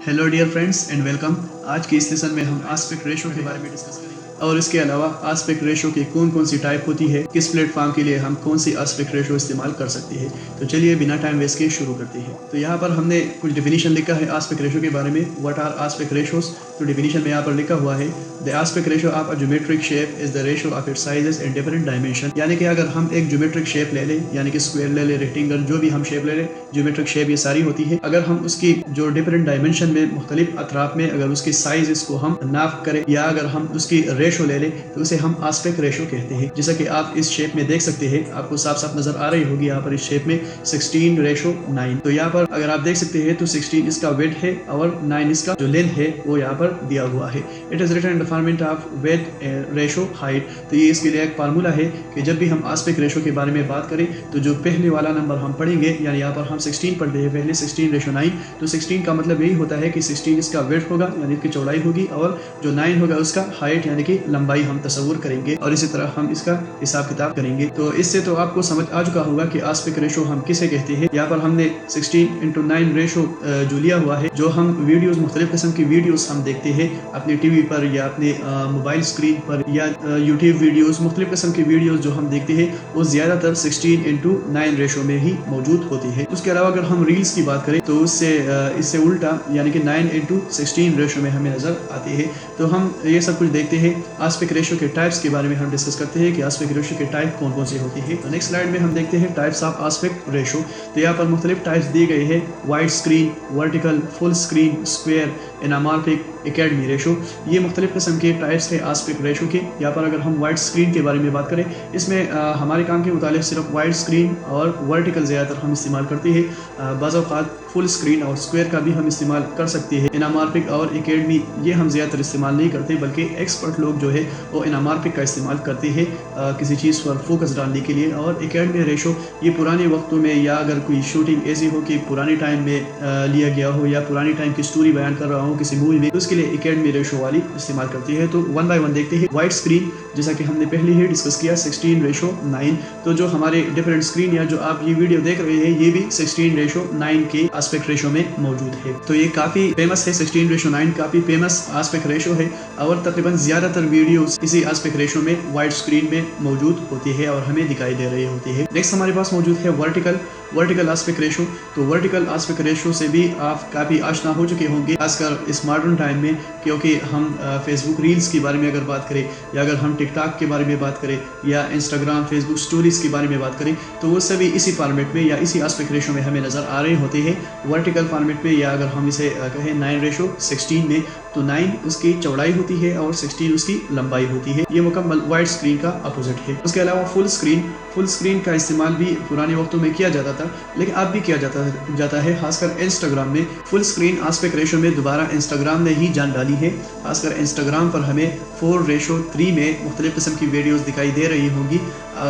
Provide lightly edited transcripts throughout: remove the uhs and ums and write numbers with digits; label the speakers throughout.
Speaker 1: Hello dear friends and welcome. आज की इस लेसन में हम आस्पेक्ट रेशो के बारे में डिस्कस करेंगे और इसके अलावा आस्पेक्ट रेशो की कौन कौन सी टाइप होती है, किस प्लेटफॉर्म के लिए हम कौन सी आस्पेक्ट रेशो इस्तेमाल कर सकते हैं। तो चलिए बिना टाइम वेस्ट के शुरू करते हैं। तो यहाँ पर हमने कुछ डेफिनेशन लिखा है आस्पेक्ट रेशो के बारे में। What are aspect ratios? तो डेफिनेशन में यहाँ पर लिखा हुआ है the aspect ratio of a geometric shape is the ratio of its sizes in different dimension. यानी कि अगर हम एक ज्योमेट्रिक शेप ले लें, यानी कि स्क्वायर ले लें, रेक्टेंगल, जो भी हम शेप ले लें, ज्योमेट्रिक शेप ये सारी होती है। अगर हम उसकी जो डिफरेंट डायमेंशन में मुख्तलिफ अतराफ में अगर उसकी साइजेस को हम नाप करें या अगर हम उसकी रेशो ले लें तो उसे हम आस्पेक्ट रेशो कहते हैं। जैसा कि आप इस शेप में देख सकते हैं, आपको साफ साफ नजर आ रही होगी यहाँ पर इस शेप में 16:9। तो यहाँ पर अगर आप देख सकते हैं तो 16 इसका वेट है और 9 इसका जो लेंथ है वो यहाँ पर दिया हुआ है। It is written in the format of width ratio height. तो ये इसके लिए एक फार्मूला है कि जब भी हम आस्पेक्ट रेशो के बारे में बात करें तो जो पहले वाला नंबर हम पढ़ेंगे, यानी यहाँ पर हम 16 पढ़ते हैं पहले 16:9, तो 16 का मतलब यही होता है कि 16 इसका वेट होगा यानी कि चौड़ाई होगी और जो 9 होगा उसका हाइट यानी कि लंबाई हम तस्वुर करेंगे और इसी तरह हम इसका हिसाब किताब करेंगे। तो इससे तो आपको समझ आ चुका होगा कि आस्पेक्ट रेशो हम किसे कहते हैं। यहाँ पर हमने 16:9 रेशो जो लिया हुआ है, जो हम वीडियोस मुख्तलिफ किस्म की वीडियोस हम देखते हैं अपने टीवी पर या अपने मोबाइल स्क्रीन पर या यूट्यूब वीडियोस, मुख्तलिफ किस्म की वीडियोस जो हम देखते हैं वो ज्यादातर 16:9 रेशो में ही मौजूद होती है। उसके अलावा अगर हम रील्स की बात करें तो इससे उल्टा यानी कि 9:16 रेशो में हमें नजर आती है। तो हम ये सब कुछ देखते हैं। आस्पेक्ट रेशो के टाइप्स के बारे में हम डिस्कस करते हैं कि आस्पेक्ट रेशो के टाइप कौन कौन से होती है। तो नेक्स्ट स्लाइड में हम देखते हैं टाइप्स ऑफ आस्पेक्ट रेशो। तो यहाँ पर मुख्तलिफ टाइप्स दिए गए हैं: wide screen, vertical, full screen, square, anamorphic, academy ratio. ये मुख्तलिफ किस्म के टाइप्स है आस्पेक्ट रेशो के। यहाँ पर अगर हम वाइड स्क्रीन के बारे में बात करें, इसमें हमारे काम के मुताबिक सिर्फ वाइड स्क्रीन और वर्टिकल ज़्यादातर हम इस्तेमाल करते हैं। बाज़ औक़ात फुल स्क्रीन और स्क्वायर का भी हम इस्तेमाल कर सकते हैं। एनामॉर्फिक और एकेडमी ये हम ज़्यादातर इस्तेमाल नहीं करते, बल्कि एक्सपर्ट लोग जो है वो एनामॉर्फिक का इस्तेमाल करते हैं किसी चीज़ पर फोकस डालने के लिए। और एकेडमी रेशो ये पुराने वक्तों में या अगर कोई शूटिंग ऐसी हो कि पुराने टाइम में लिया गया हो या पुराने टाइम की स्टोरी बयान कर रहा हो किसी मूवी में, तो उसके लिए एकेडमी रेशो वाली इस्तेमाल करती है। तो वन बाय वन देखते हैं। वाइड स्क्रीन, जैसा कि हमने पहले ही डिस्कस किया, 16:9। तो जो हमारे डिफरेंट स्क्रीन या जो आप ये वीडियो देख रहे हैं ये भी 16:9 के आस्पेक्ट रेशो में मौजूद है। तो ये काफ़ी फेमस है, 16:9 काफ़ी फेमस आस्पेक्ट रेशो है और तकरीबन ज़्यादातर वीडियोस इसी आस्पेक्ट रेशो में वाइड स्क्रीन में मौजूद होती है और हमें दिखाई दे रही होती है। नेक्स्ट हमारे पास मौजूद है वर्टिकल आस्पेक्ट रेशो। तो वर्टिकल आस्पेक्ट रेशो से भी आप काफ़ी आशना हो चुके होंगे, खासकर इस मॉडर्न टाइम में, क्योंकि हम फेसबुक रील्स के बारे में अगर बात करें या अगर हम टिकटॉक के बारे में बात करें या इंस्टाग्राम फेसबुक स्टोरीज़ के बारे में बात करें तो वो सभी इसी फॉर्मेट में या इसी आस्पेक्ट रेशो में हमें नज़र आ रहे होते हैं। वर्टिकल फॉर्मेट में, या अगर हम इसे कहें 9:16 में, तो 9 उसकी चौड़ाई होती है और 16 उसकी लंबाई होती है। ये मुकम्मल वाइड स्क्रीन का अपोजिट है। उसके अलावा फुल स्क्रीन का इस्तेमाल भी पुराने वक्तों में किया जाता था, लेकिन अब भी किया जाता है, खासकर इंस्टाग्राम में। फुल स्क्रीन आस्पेक्ट रेशो में दोबारा इंस्टाग्राम ने ही जान डाली है। खासकर इंस्टाग्राम पर हमें 4:3 में मुख्तलिफ किस्म की वीडियोस दिखाई दे रही होंगी,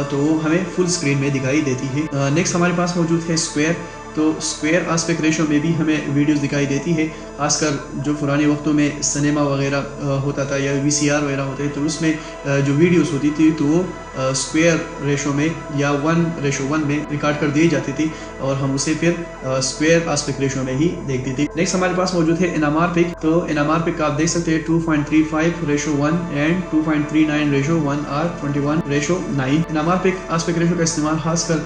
Speaker 1: तो वो हमें फुल स्क्रीन में दिखाई देती है। नेक्स्ट हमारे पास मौजूद है स्क्वायर। तो स्क्वायर आस्पेक्ट रेशो में भी हमें वीडियोस दिखाई देती है, खासकर जो पुराने वक्तों में सिनेमा वगैरह होता था या VCR वगैरह होते हैं, तो उसमें जो वीडियोस होती थी तो वो स्क्वायर रेशो में या 1:1 में रिकॉर्ड कर दी जाती थी और हम उसे फिर स्क्वायर आस्पेक्ट रेशो में ही देखते थे। नेक्स्ट हमारे पास मौजूद है एनामॉर्फिक। तो एनामॉर्फिक आप देख सकते हैं 2.35:1 एंड 2.39:1 और 21:9। एनामॉर्फिक आस्पेक्ट रेशो का इस्तेमाल खासकर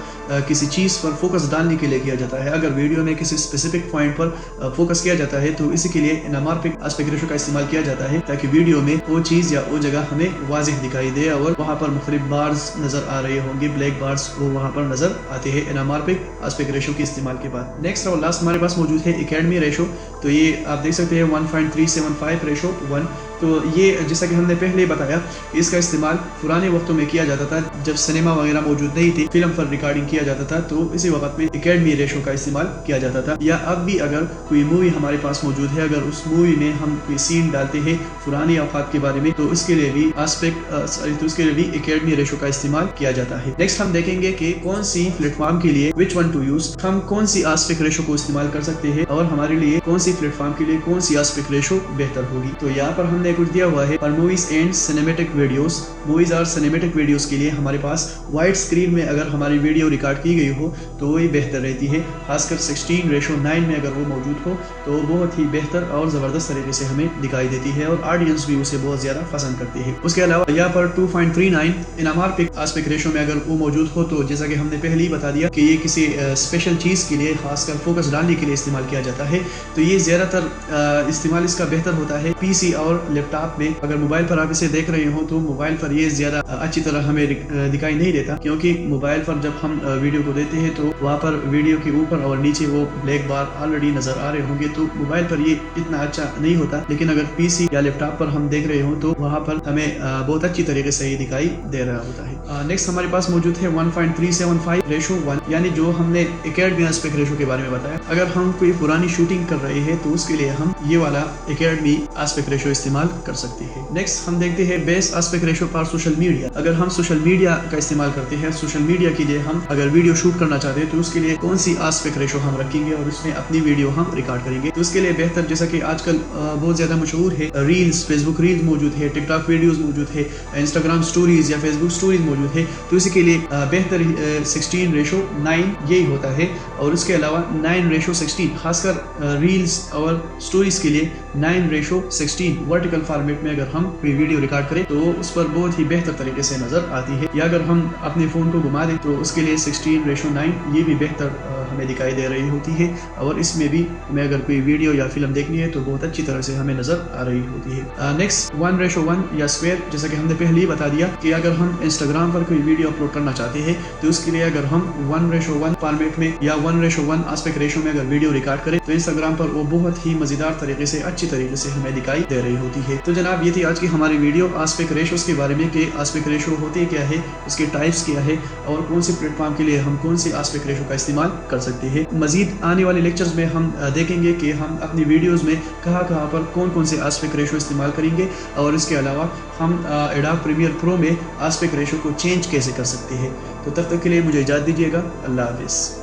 Speaker 1: किसी चीज़ पर फोकस डालने के लिए किया जाता है। अगर वीडियो में किसी स्पेसिफिक पॉइंट पर फोकस किया जाता है तो इसी के लिए एनामॉर्फिक आस्पेक्ट रेशो का इस्तेमाल किया जाता है, ताकि वीडियो में वो चीज़ या वो जगह हमें वाज़िह दिखाई दे और वहाँ पर मुख्तलिफ बार्स नज़र आ रहे होंगे, ब्लैक बार्स वो वहाँ पर नज़र आते हैं एनामॉर्फिक आस्पेक्ट रेशो के इस्तेमाल के बाद। नेक्स्ट और लास्ट हमारे पास मौजूद है एकेडमी रेशो। तो ये आप देख सकते हैं 1.375:1। तो ये जैसा कि हमने पहले बताया, इसका इस्तेमाल पुराने वक्तों में किया जाता था जब सिनेमा वगैरह मौजूद नहीं थी, फिल्म पर रिकॉर्डिंग किया जाता था, तो इसी वक्त में एकेडमी रेशो का इस्तेमाल किया जाता था। या अब भी अगर कोई मूवी हमारे पास मौजूद है, अगर उस मूवी में हम कोई सीन डालते हैं पुरानी औकात के बारे में, तो उसके लिए भी एकेडमी रेशो का इस्तेमाल किया जाता है। नेक्स्ट हम देखेंगे कि कौन सी प्लेटफॉर्म के लिए विच वन टू यूज, हम कौन सी आस्पेक्ट रेशो को इस्तेमाल कर सकते हैं और हमारे लिए कौन सी प्लेटफॉर्म के लिए कौन सी आस्पेक्ट रेशो बेहतर होगी। तो यहाँ पर हमने में कुछ दिया हुआ है पर movies and cinematic videos. Movies और सिनेमेटिक वीडियोस के लिए हमारे पास वाइड स्क्रीन में अगर हमारी वीडियो रिकॉर्ड की गई हो तो वही बेहतर रहती है। खासकर 16:9 में अगर वो मौजूद हो तो बहुत ही बेहतर और ज़बरदस्त तरीके से हमें दिखाई देती है और ऑडियंस भी उसे बहुत ज़्यादा पसंद करती है। उसके अलावा यहाँ पर 2.39 इनामार आस्पेक्ट रेशो में अगर वो मौजूद हो तो जैसा कि हमने पहले ही बता दिया कि ये किसी स्पेशल चीज़ के लिए खासकर फोकस डालने के लिए इस्तेमाल किया जाता है। तो ये ज़्यादातर इस्तेमाल इसका बेहतर होता है पीसी और लैपटॉप में। अगर मोबाइल पर आप इसे देख रहे हो तो मोबाइल पर ये ज़्यादा अच्छी तरह हमें दिखाई नहीं देता, क्योंकि मोबाइल पर जब हम वीडियो को देते हैं तो वहाँ पर वीडियो के ऊपर और नीचे वो ब्लैक बार ऑलरेडी नज़र आ रहे होंगे, तो मोबाइल पर ये इतना अच्छा नहीं होता। लेकिन अगर पीसी या लैपटॉप पर हम देख रहे हो तो वहाँ पर हमें बहुत अच्छी तरीके से ये दिखाई दे रहा होता है। नेक्स्ट हमारे पास मौजूद है 1.375:1, यानी जो हमने एकेडमी एस्पेक्ट रेशो के बारे में बताया। अगर हम कोई पुरानी शूटिंग कर रहे हैं तो उसके लिए हम ये वाला एकेडमी एस्पेक्ट रेशो इस्तेमाल कर सकते हैं। नेक्स्ट हम देखते हैं best aspect ratio for social media. अगर हम सोशल मीडिया का इस्तेमाल करते हैं, सोशल मीडिया के लिए हम अगर वीडियो शूट करना चाहते हैं तो उसके लिए कौन सी एस्पेक्ट रेशो हम रखेंगे और उसमें अपनी वीडियो हम रिकॉर्ड करेंगे। तो उसके लिए बेहतर, जैसा कि आजकल बहुत ज़्यादा मशहूर है, रील्स, फेसबुक रील्स मौजूद है, टिकटॉक वीडियोस मौजूद है, इंस्टाग्राम स्टोरीज या फेसबुक स्टोरीज मौजूद है। तो इसी के लिए बेहतर 16:9 यही होता है। और उसके अलावा 9:16, खासकर रील्स और स्टोरीज के लिए 9:16 वर्टिकल फॉर्मेट में अगर हम कोई वीडियो रिकॉर्ड करें तो उस पर बहुत ही बेहतर तरीके से नज़र आती है। या अगर हम अपने फ़ोन को घुमा दें तो उसके लिए 16:9 ये भी बेहतर हमें दिखाई दे रही होती है। और इसमें भी हमें अगर कोई वीडियो या फिल्म देखनी है तो बहुत अच्छी तरह से हमें नज़र आ रही होती है। नेक्स्ट 1:1 या स्क्वायर, जैसा कि हमने पहले ही बता दिया कि अगर हम इंस्टाग्राम पर कोई वीडियो अपलोड करना चाहते हैं तो उसके लिए अगर हम 1:1 फॉर्मेट में या 1:1 एस्पेक्ट रेशो में अगर वीडियो रिकॉर्ड करें तो इंस्टाग्राम पर वो बहुत ही मज़ेदार तरीके से, अच्छी तरीके से हमें दिखाई दे रही होती है। तो जनाब ये थी आज की हमारी वीडियो एस्पेक्ट रेशोस के बारे में कि एस्पेक्ट रेशो होते क्या है, उसके टाइप्स क्या है और कौन से प्लेटफॉर्म के लिए हम कौन से एस्पेक्ट रेशो का इस्तेमाल कर सकते हैं। मजीद आने वाले लेक्चर्स में हम देखेंगे कि हम अपनी वीडियोज़ में कहाँ पर कौन कौन से एस्पेक्ट रेशो इस्तेमाल करेंगे और इसके अलावा हम एडोब प्रीमियर प्रो में एस्पेक्ट रेशो को चेंज कैसे कर सकते हैं। तो तब तक के लिए मुझे इजाज़त दीजिएगा। अल्लाह हाफिज़।